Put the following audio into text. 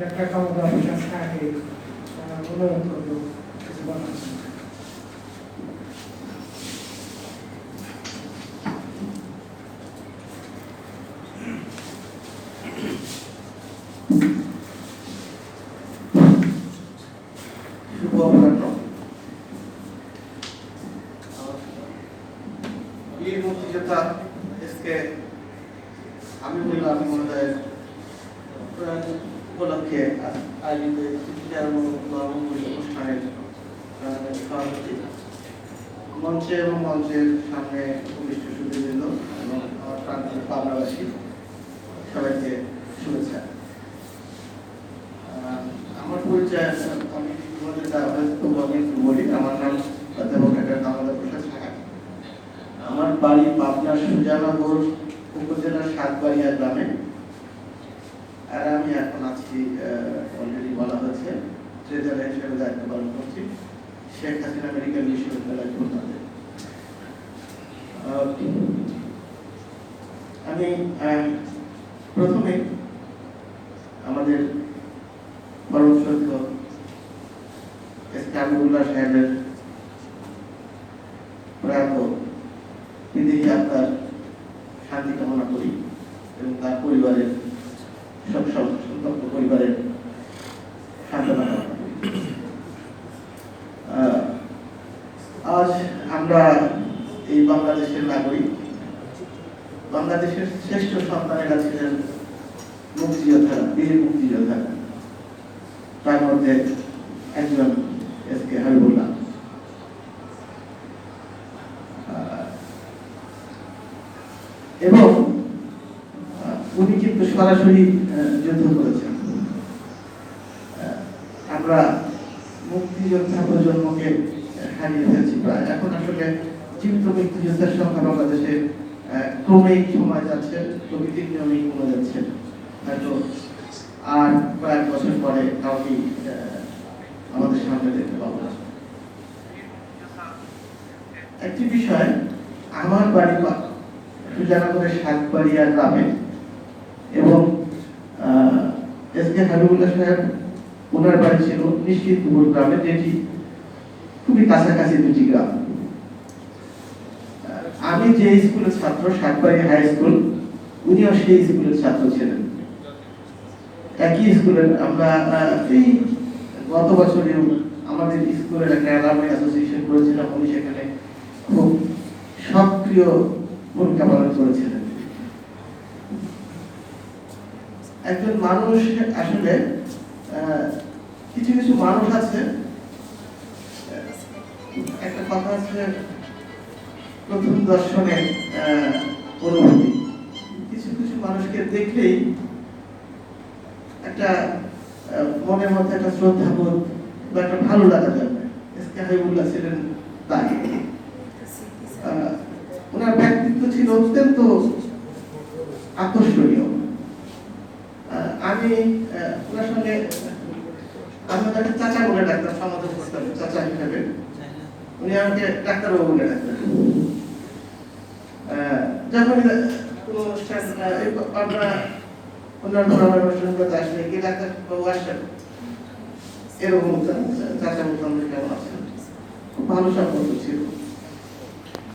একটা খাওয়া দাওয়া পোশাক থাকে অনুরোধ করবো কিছু বলার জন্য। বীর মুক্তিযোদ্ধা এসকে হাবিবুল্লাহ আমি মহোদয়ের প্রয়াণ উপলক্ষে আয়োজিত অনুষ্ঠানের সভাপতি মঞ্চে এবং মঞ্চের সামনে উপবিষ্ট সুধীবৃন্দ এবং আমার প্রান্তীয় পাবনাবাসী সবাইকে শুভেচ্ছা। আমার পরিচয় আমি বলি, আমার নাম অধ্যাপক ডাক্তার কামরুল প্রসাদ সাহা। আমার বাড়ি পাবনার সুজানগর উপজেলার সাতবাড়িয়া গ্রামে, আর আমি এখন আছি অলরেডি বলা হয়েছে ট্রেজারার হিসেবে দায়িত্ব পালন করছি শেখ হাসিনা মেডিকেল বিশ্ববিদ্যালয় খুলনাতে। আমি প্রথমে আমাদের পরম শ্রদ্ধেয় এসকে হাবিবুল্লাহ সাহেবের প্রয়াত বিদেহী আত্মার শান্তি কামনা করি এবং তার পরিবারের সব সন্তপ্ত পরিবারের সান্ত্বনা কামনা করি। আজ আমরা এই বাংলাদেশের নাগরিক, বাংলাদেশের শ্রেষ্ঠ সন্তানেরা ছিলেন মুক্তিযোদ্ধারা, বীর মুক্তিযোদ্ধারা। তার মধ্যে একজন এসকে হাবিবুল্লাহ। এবং উনি কিন্তু সরাসরি যুদ্ধ করেছেন। আমরা মুক্তিযোদ্ধা প্রজন্মকে হারিয়ে ফেলছি প্রায়। এখন আসলে জীবিত মুক্তিযোদ্ধার সংখ্যা বাংলাদেশে ক্রমেই সময় যাচ্ছে, প্রকৃতির নিয়মেই কমে যাচ্ছে। হয়তো আর কয়েক বছর পরে কাউকে আমাদের সামনে দেখতে পাবো না। একটি বিষয়, আমার বাড়ি সুজানগরের সাতবাড়িয়া গ্রামে এবং এসকে হাবিবুল্লাহ সাহেব ওনার বাড়ি ছিল নিশ্চিতপুর গ্রামে, যেটি খুবই কাছাকাছি দুটি গ্রাম। আমি যে স্কুলের ছাত্র, সাতবাড়িয়া হাই স্কুল, উনিও সেই স্কুলের ছাত্র ছিলেন। একই স্কুলের আমরা এই গত বছরেও আমাদের স্কুলের একটা অ্যালামনি অ্যাসোসিয়েশন করেছিলাম। উনি সেখানে খুব সক্রিয় ভূমিকা পালন করেছিলেন। একজন মানুষ আসলে কিছু কিছু মানুষ আছে, একটা কথা আছে প্রথম দর্শনে অনুভূতি। কিছু কিছু মানুষকে দেখলেই একটা মনের মধ্যে একটা শ্রদ্ধাবোধ বা একটা ভালো লাগা যাবে। এসকে হাবিবুল্লাহ ছিলেন তাই। ওনার ব্যক্তিত্ব ছিল অত্যন্ত আকর্ষণীয়। আমি ওনার সঙ্গে আমি ওনাকে চাচা বলে ডাক্তার সম্বোধন করতাম, চাচা হিসেবে। উনি আমাকে ডাক্তারবাবু বলে ডাক্তার। যখন কোনো অনুষ্ঠান আমরা অন্যান্য অনুষ্ঠানগুলোতে আসলে কি ডাক্তারবাবু আসেন, এরকম চাচা বলতাম কেমন আছেন, খুব ভালো সম্পর্ক ছিল।